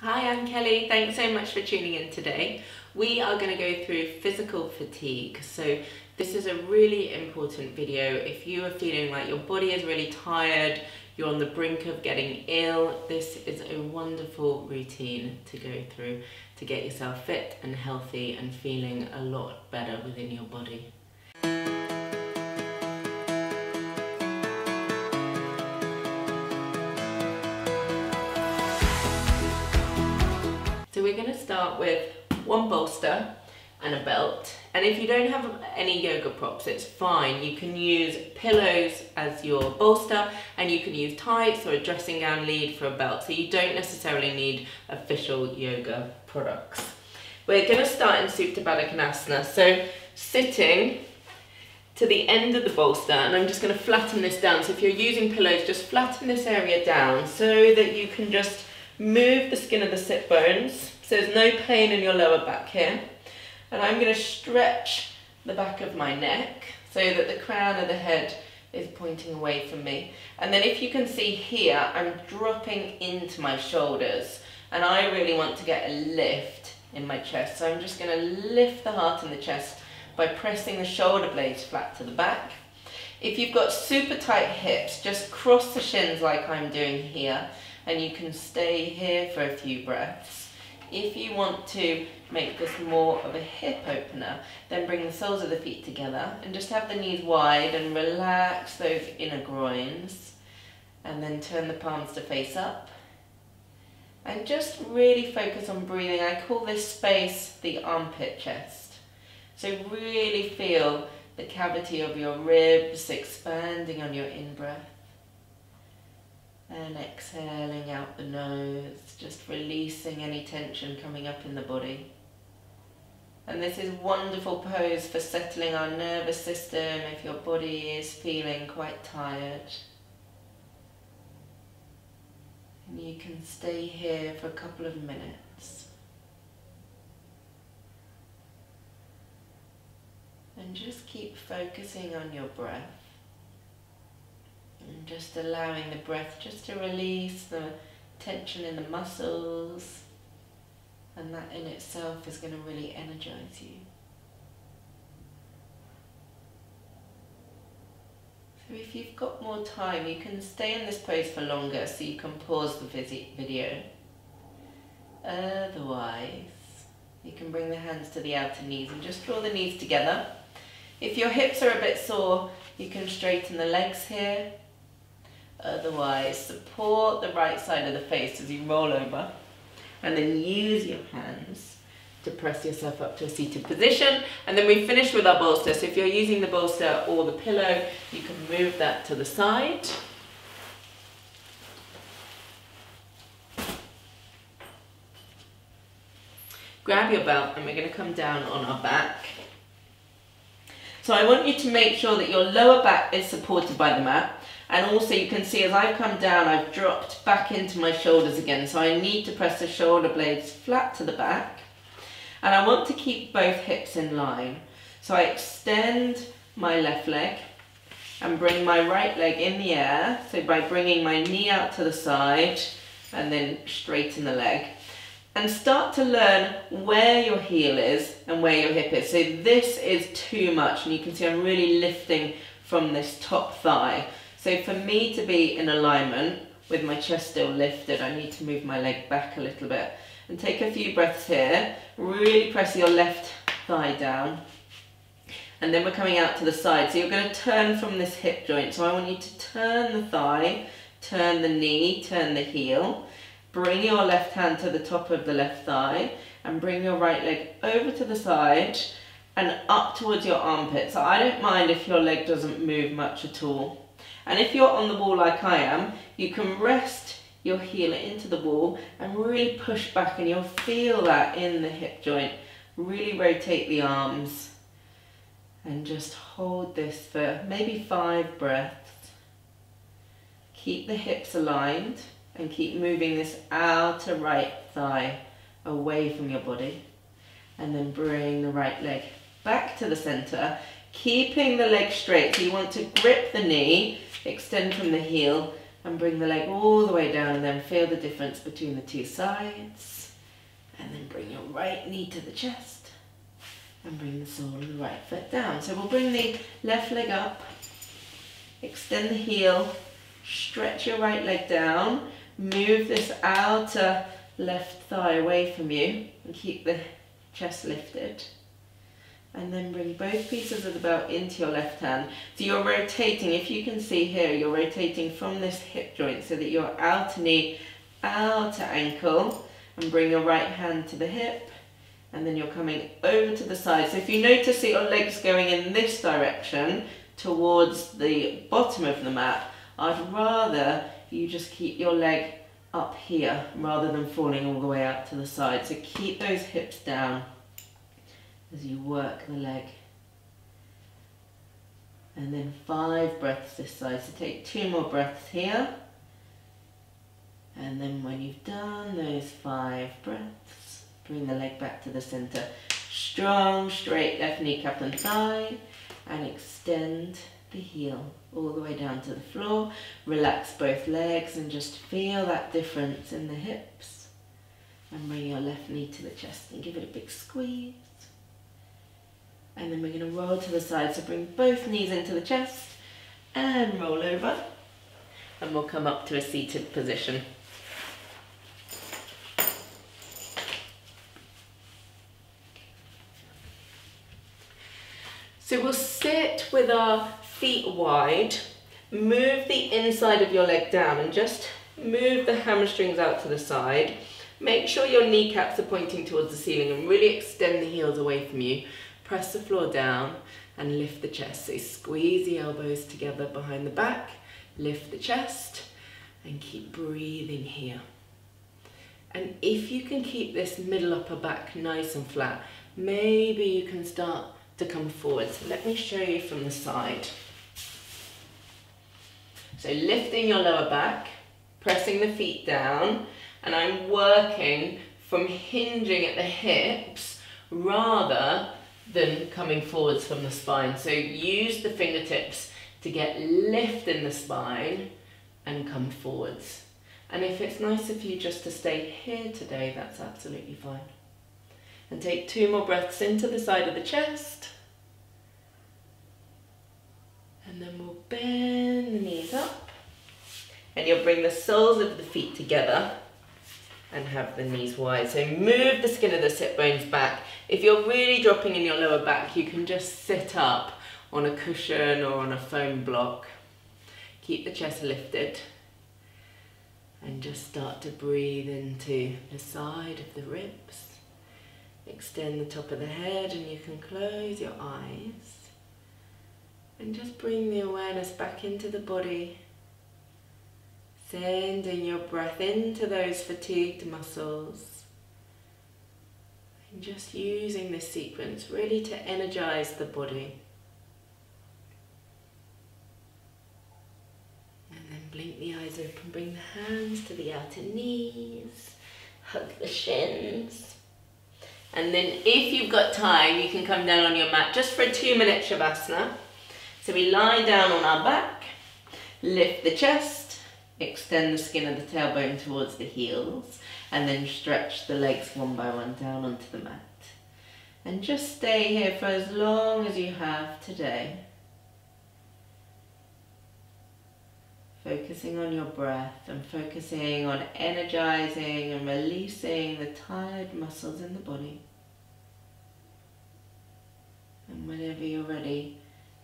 Hi, I'm Kelly. Thanks so much for tuning in today. We are going to go through physical fatigue. So this is a really important video. If you are feeling like your body is really tired, you're on the brink of getting ill, this is a wonderful routine to go through to get yourself fit and healthy and feeling a lot better within your body. So we're going to start with one bolster and a belt, and if you don't have any yoga props, it's fine. You can use pillows as your bolster and you can use tights or a dressing gown lead for a belt, so you don't necessarily need official yoga products. We're going to start in Supta Baddha Konasana, so sitting to the end of the bolster, and I'm just going to flatten this down. So if you're using pillows, just flatten this area down so that you can just move the skin of the sit bones, so there's no pain in your lower back here. And I'm going to stretch the back of my neck so that the crown of the head is pointing away from me. And then if you can see here, I'm dropping into my shoulders, and I really want to get a lift in my chest. So I'm just going to lift the heart in the chest by pressing the shoulder blades flat to the back. If you've got super tight hips, just cross the shins like I'm doing here, and you can stay here for a few breaths. If you want to make this more of a hip opener, then bring the soles of the feet together and just have the knees wide and relax those inner groins, and then turn the palms to face up. And just really focus on breathing. I call this space the armpit chest. So really feel the cavity of your ribs expanding on your in-breath. And exhaling out the nose, just releasing any tension coming up in the body. And this is a wonderful pose for settling our nervous system if your body is feeling quite tired. And you can stay here for a couple of minutes. And just keep focusing on your breath. And just allowing the breath just to release the tension in the muscles, and that in itself is going to really energize you. So if you've got more time, you can stay in this pose for longer, so you can pause the video. Otherwise, you can bring the hands to the outer knees and just draw the knees together. If your hips are a bit sore, you can straighten the legs here. Otherwise, support the right side of the face as you roll over, and then use your hands to press yourself up to a seated position. And then we finish with our bolster. So if you're using the bolster or the pillow, you can move that to the side. Grab your belt, and we're going to come down on our back. So I want you to make sure that your lower back is supported by the mat. And also you can see as I've come down, I've dropped back into my shoulders again. So I need to press the shoulder blades flat to the back. And I want to keep both hips in line. So I extend my left leg and bring my right leg in the air. So by bringing my knee out to the side and then straighten the leg. And start to learn where your heel is and where your hip is. So this is too much, and you can see I'm really lifting from this top thigh. So for me to be in alignment with my chest still lifted, I need to move my leg back a little bit. And take a few breaths here. Really press your left thigh down. And then we're coming out to the side. So you're going to turn from this hip joint. So I want you to turn the thigh, turn the knee, turn the heel. Bring your left hand to the top of the left thigh and bring your right leg over to the side and up towards your armpit. So I don't mind if your leg doesn't move much at all. And if you're on the wall like I am, you can rest your heel into the wall and really push back, and you'll feel that in the hip joint. Really rotate the arms and just hold this for maybe 5 breaths. Keep the hips aligned and keep moving this outer right thigh away from your body. And then bring the right leg back to the center, keeping the leg straight. So you want to grip the knee, extend from the heel, and bring the leg all the way down, and then feel the difference between the two sides. And then bring your right knee to the chest and bring the sole of the right foot down. So we'll bring the left leg up, extend the heel, stretch your right leg down, move this outer left thigh away from you and keep the chest lifted. And then bring both pieces of the belt into your left hand. So you're rotating, if you can see here, you're rotating from this hip joint so that your outer knee, outer ankle, and bring your right hand to the hip, and then you're coming over to the side. So if you notice that your leg's going in this direction towards the bottom of the mat, I'd rather you just keep your leg up here rather than falling all the way out to the side. So keep those hips down as you work the leg. And then 5 breaths this side. So take 2 more breaths here. And then when you've done those 5 breaths, bring the leg back to the center. Strong, straight left kneecap and thigh, and extend the heel all the way down to the floor. Relax both legs and just feel that difference in the hips. And bring your left knee to the chest and give it a big squeeze. And then we're going to roll to the side. So bring both knees into the chest and roll over. And we'll come up to a seated position. So we'll sit with our feet wide, move the inside of your leg down and just move the hamstrings out to the side. Make sure your kneecaps are pointing towards the ceiling and really extend the heels away from you. Press the floor down and lift the chest. So squeeze the elbows together behind the back, lift the chest and keep breathing here. And if you can keep this middle upper back nice and flat, maybe you can start to come forward. So let me show you from the side. So lifting your lower back, pressing the feet down, and I'm working from hinging at the hips rather than coming forwards from the spine. So use the fingertips to get lift in the spine and come forwards. And if it's nicer for you just to stay here today, that's absolutely fine. And take 2 more breaths into the side of the chest. And then we'll bend the knees up. And you'll bring the soles of the feet together and have the knees wide. So move the skin of the sit bones back. If you're really dropping in your lower back, you can just sit up on a cushion or on a foam block. Keep the chest lifted. And just start to breathe into the side of the ribs. Extend the top of the head and you can close your eyes. And just bring the awareness back into the body. Sending your breath into those fatigued muscles. And just using this sequence really to energize the body. And then blink the eyes open, bring the hands to the outer knees, hug the shins. And then if you've got time, you can come down on your mat just for a 2-minute Shavasana. So we lie down on our back, lift the chest, extend the skin of the tailbone towards the heels, and then stretch the legs one by one down onto the mat. And just stay here for as long as you have today. Focusing on your breath and focusing on energizing and releasing the tired muscles in the body. And whenever you're ready,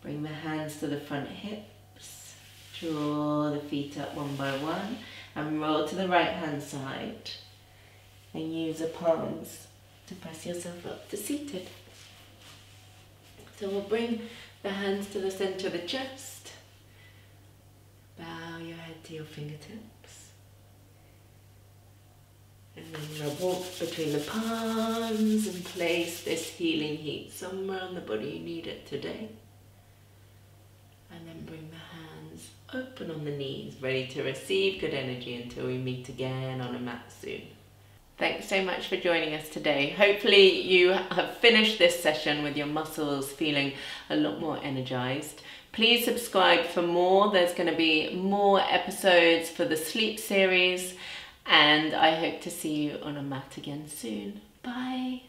bring the hands to the front hips, draw the feet up one by one, and roll to the right hand side. And use the palms to press yourself up to seated. So we'll bring the hands to the center of the chest. Bow your head to your fingertips. And then walk between the palms and place this healing heat somewhere on the body you need it today. And then bring the hands open on the knees, ready to receive good energy until we meet again on a mat soon. Thanks so much for joining us today. Hopefully you have finished this session with your muscles feeling a lot more energized. Please subscribe for more. There's going to be more episodes for the sleep series, and I hope to see you on a mat again soon. Bye.